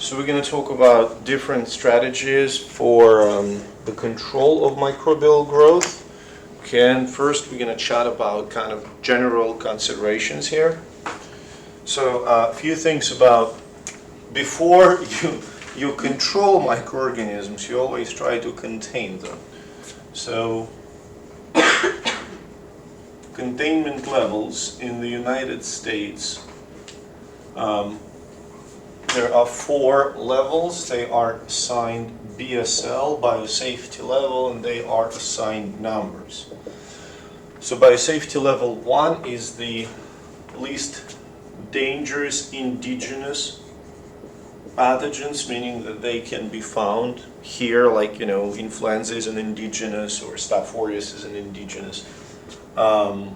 So we're going to talk about different strategies for the control of microbial growth. Okay, and first we're going to chat about kind of general considerations here. So a few things about before you control microorganisms, you always try to contain them. So containment levels in the United States, there are 4 levels. They are assigned BSL, biosafety level, and they are assigned numbers. So biosafety level 1 is the least dangerous indigenous pathogens, meaning that they can be found here, like, influenza is an indigenous or Staph aureus is an indigenous. Now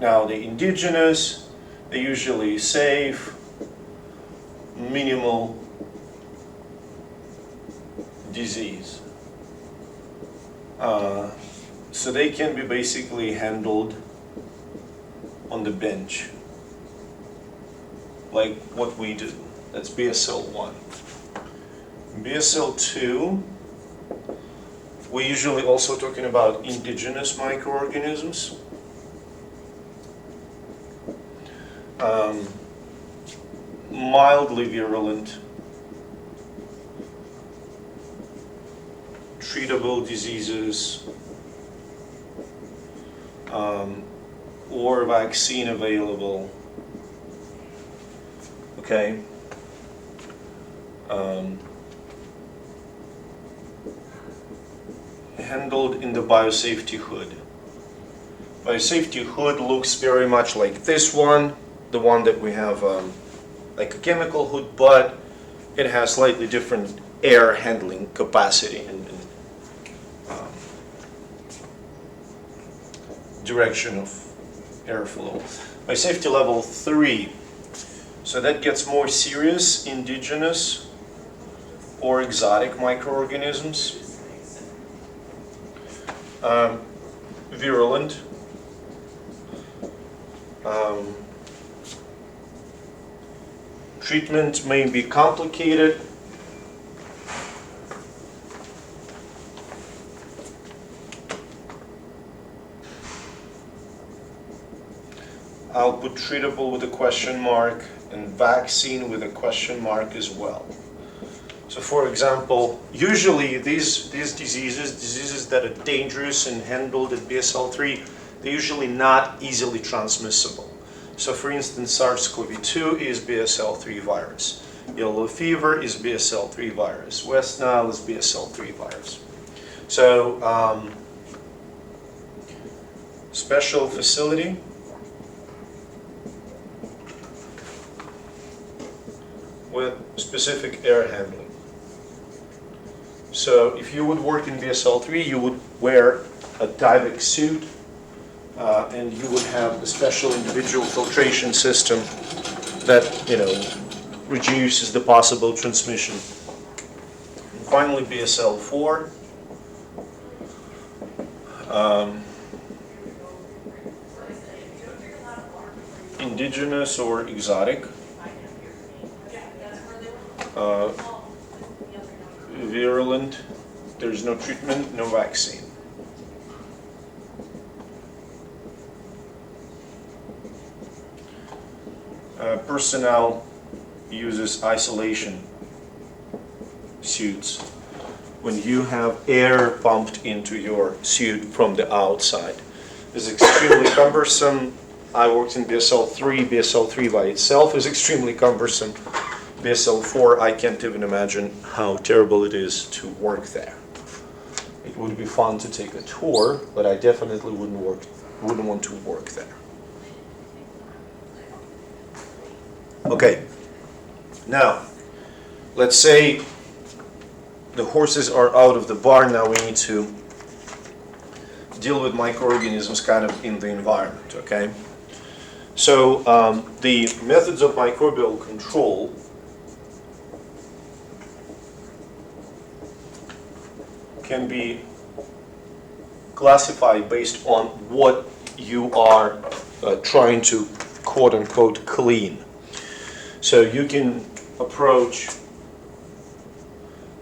the indigenous, they're usually safe, minimal disease. So they can be basically handled on the bench, like what we do. That's BSL 1. BSL 2, we're usually also talking about indigenous microorganisms. Mildly virulent, treatable diseases, or vaccine available. Okay. Handled in the biosafety hood. Biosafety hood looks very much like this one, the one that we have like a chemical hood, but it has slightly different air handling capacity and direction of airflow. Biosafety level 3. So that gets more serious, indigenous or exotic microorganisms. Virulent. Treatment may be complicated. I'll put treatable with a question mark and vaccine with a question mark as well. So for example, usually these diseases that are dangerous and handled at BSL-3, they're usually not easily transmissible. So for instance, SARS-CoV-2 is BSL-3 virus. Yellow fever is BSL-3 virus. West Nile is BSL-3 virus. So special facility with specific air handling. So if you would work in BSL-3, you would wear a Tyvek suit, and you would have a special individual filtration system that, reduces the possible transmission. And finally, BSL-4. Indigenous or exotic. Virulent, there's no treatment, no vaccine. Personnel uses isolation suits when you have air pumped into your suit from the outside. It's extremely cumbersome. I worked in BSL-3. BSL-3 by itself is extremely cumbersome. BSL-4, I can't even imagine how terrible it is to work there. It would be fun to take a tour, but I definitely wouldn't want to work there. Okay, now, let's say the horses are out of the barn. Now we need to deal with microorganisms kind of in the environment, okay? So the methods of microbial control can be classified based on what you are trying to quote-unquote clean. So you can approach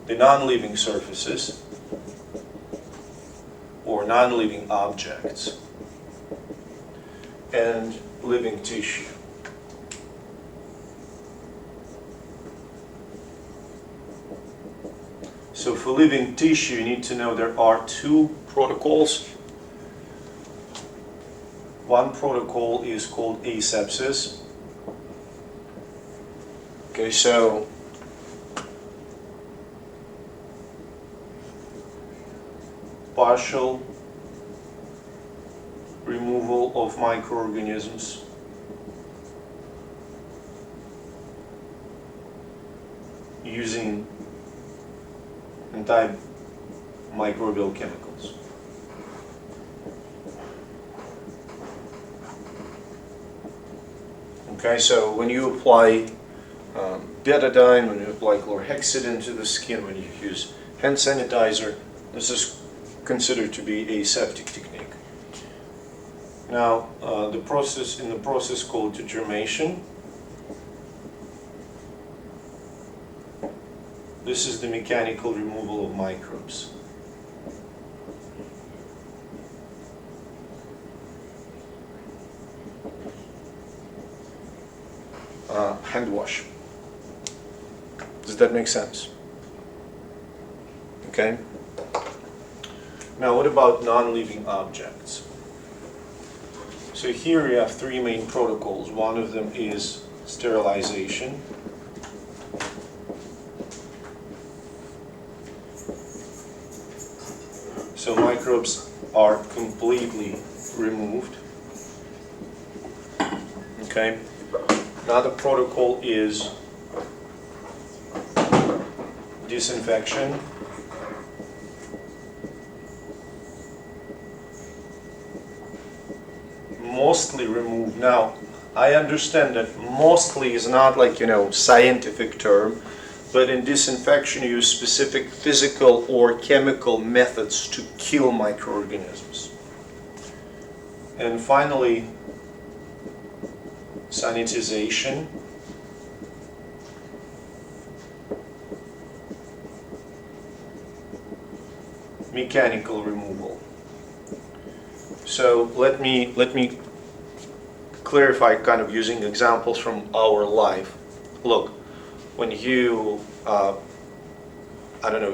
the non-living surfaces or non-living objects and living tissue. So for living tissue, you need to know there are two protocols. One protocol is called asepsis. Okay, so partial removal of microorganisms using antimicrobial chemicals. Okay, so when you apply betadine, when you apply chlorhexidine to the skin, when you use hand sanitizer, this is considered to be a aseptic technique. Now, in the process called degermation, this is the mechanical removal of microbes. Hand wash. Does that make sense? Okay. Now, what about non-living objects? So here we have three main protocols. One of them is sterilization. So microbes are completely removed. Okay. Another protocol is disinfection. Mostly removed. Now, I understand that mostly is not like, scientific term, but in disinfection you use specific physical or chemical methods to kill microorganisms. And finally, sanitization. Mechanical removal. So let me clarify, kind of using examples from our life. Look, when you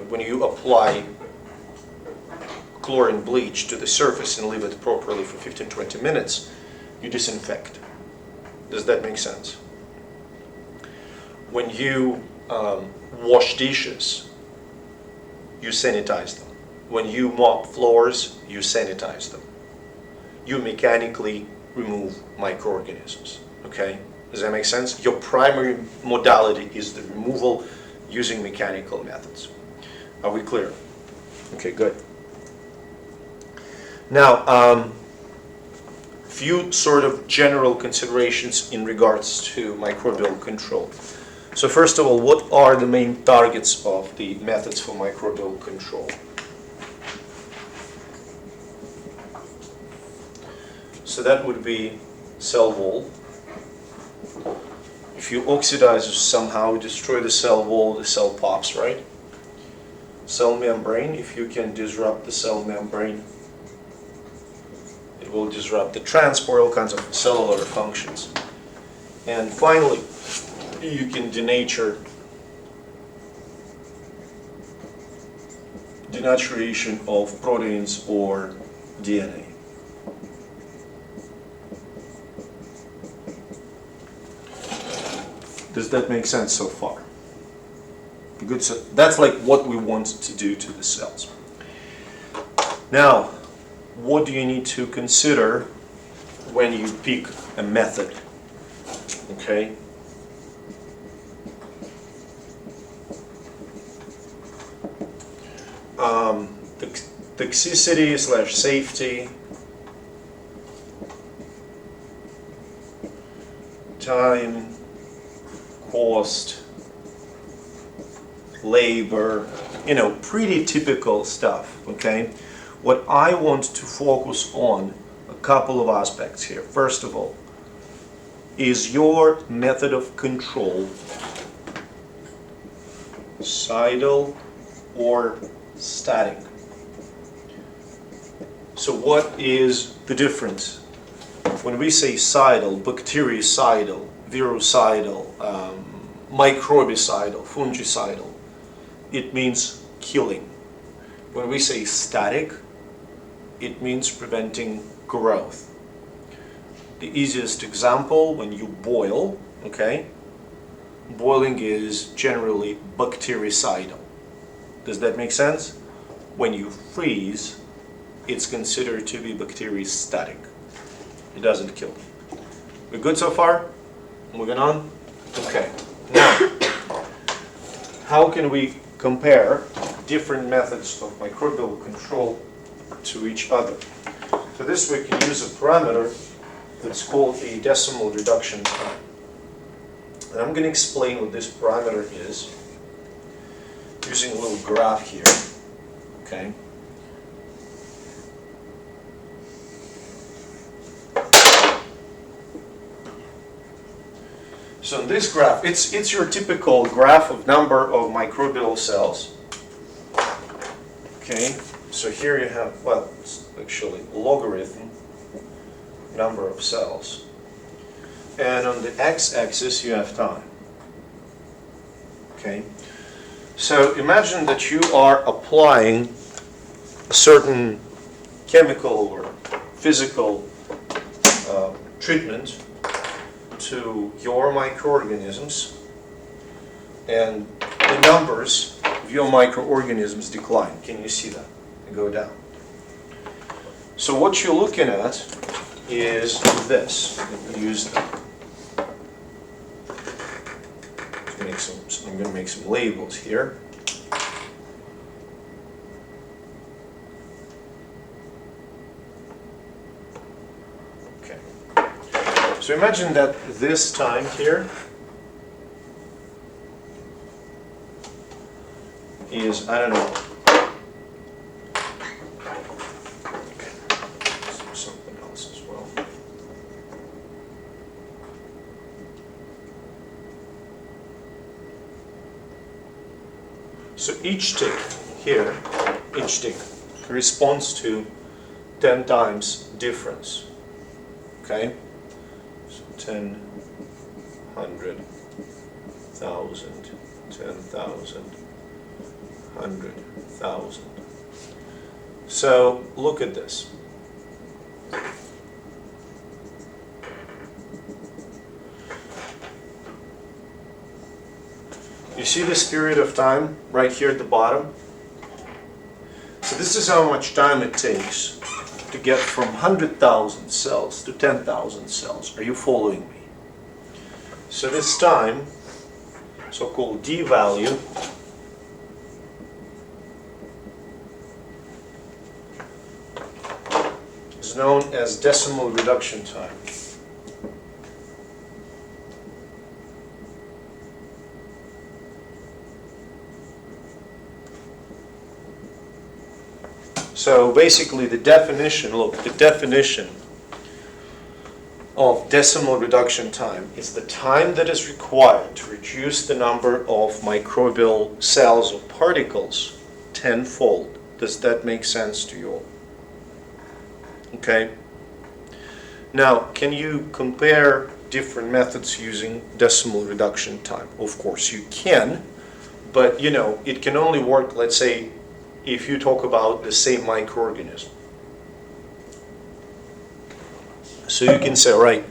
when you apply chlorine bleach to the surface and leave it properly for 15-20 minutes, you disinfect. Does that make sense? When you wash dishes, you sanitize them. When you mop floors, you sanitize them. You mechanically remove microorganisms. Okay? Does that make sense? Your primary modality is the removal using mechanical methods. Are we clear? Okay, good. Now, few sort of general considerations in regards to microbial control. So first of all, what are the main targets of the methods for microbial control? So that would be cell wall. If you oxidize or somehow destroy the cell wall, the cell pops, right? Cell membrane, if you can disrupt the cell membrane, it will disrupt the transport, all kinds of cellular functions. And finally, you can denature, denaturation of proteins or DNA. Does that make sense so far? Good. So that's like what we want to do to the cells. Now, what do you need to consider when you pick a method? Okay. Toxicity / safety, time, cost, labor, pretty typical stuff, okay? What I want to focus on, a couple of aspects here. First of all, is your method of control cidal or static. So what is the difference? When we say cidal, bactericidal, virucidal, microbicidal, fungicidal, it means killing. When we say static, it means preventing growth. The easiest example, when you boil, okay? Boiling is generally bactericidal. Does that make sense? When you freeze, it's considered to be bacteriostatic. It doesn't kill. We're good so far? Moving on? Okay. Now, how can we compare different methods of microbial control to each other? For this, we can use a parameter that's called a decimal reduction time. And I'm going to explain what this parameter is using a little graph here. Okay. So in this graph, it's your typical graph of number of microbial cells. Okay, so here you have, well, it's actually logarithm number of cells. And on the x-axis you have time. Okay, so imagine that you are applying a certain chemical or physical treatment to your microorganisms, and the numbers of your microorganisms decline. Can you see that? They go down. So what you're looking at is this. Use that. I'm going to make some labels here. Okay. So imagine that this time here is, I don't know, something else as well. So each tick here, each tick corresponds to 10 times difference. Okay? So 10, 100, 1,000, 10,000, 100,000. So look at this. You see this period of time right here at the bottom? So this is how much time it takes to get from 100,000 cells to 10,000 cells. Are you following me? So this time, so-called D value, is known as decimal reduction time. So basically the definition, look, the definition of decimal reduction time is the time that is required to reduce the number of microbial cells or particles tenfold. Does that make sense to you all? Okay. Now, can you compare different methods using decimal reduction time? Of course you can, but you know, it can only work, let's say, if you talk about the same microorganism. So you can say, right,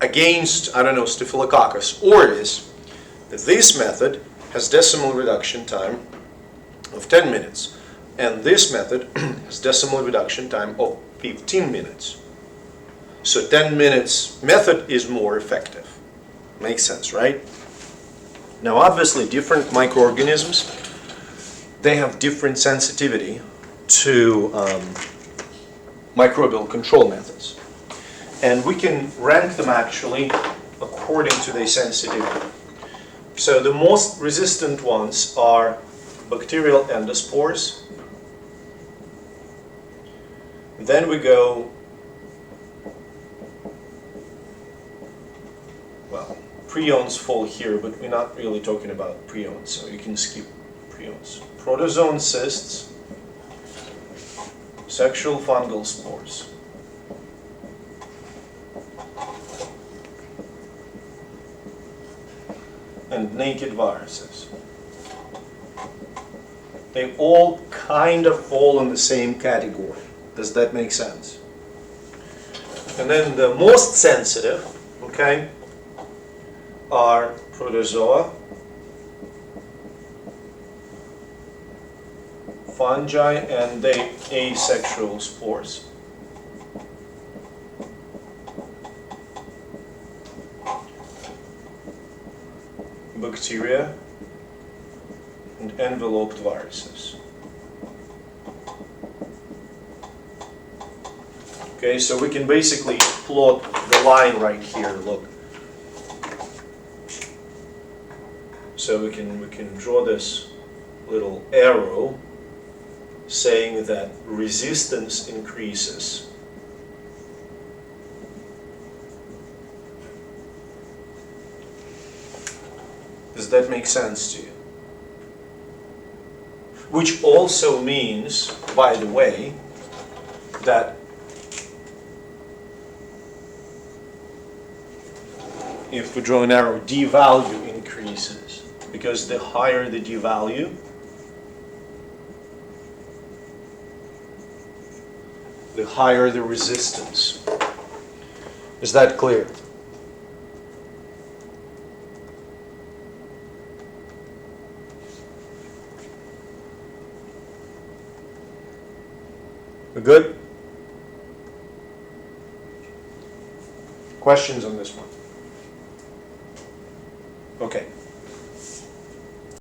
against, I don't know, Staphylococcus aureus, this method has decimal reduction time of 10 minutes, and this method has decimal reduction time of 15 minutes. So 10 minutes method is more effective. Makes sense, right? Now obviously different microorganisms, they have different sensitivity to microbial control methods. And we can rank them actually according to their sensitivity. So the most resistant ones are bacterial endospores. Then we go, well, Preons fall here, but we're not really talking about preons, so you can skip preons. Protozoan cysts, sexual fungal spores. And naked viruses. They all kind of fall in the same category. Does that make sense? And then the most sensitive, okay, are protozoa, fungi, and the asexual spores. Bacteria and enveloped viruses. Okay, so we can basically plot the line right here, look. So we can draw this little arrow saying that resistance increases. Does that make sense to you? Which also means, by the way, that if we draw an arrow, D value increases, because the higher the D value, the higher the resistance. Is that clear? We're good? Questions on this one? Okay.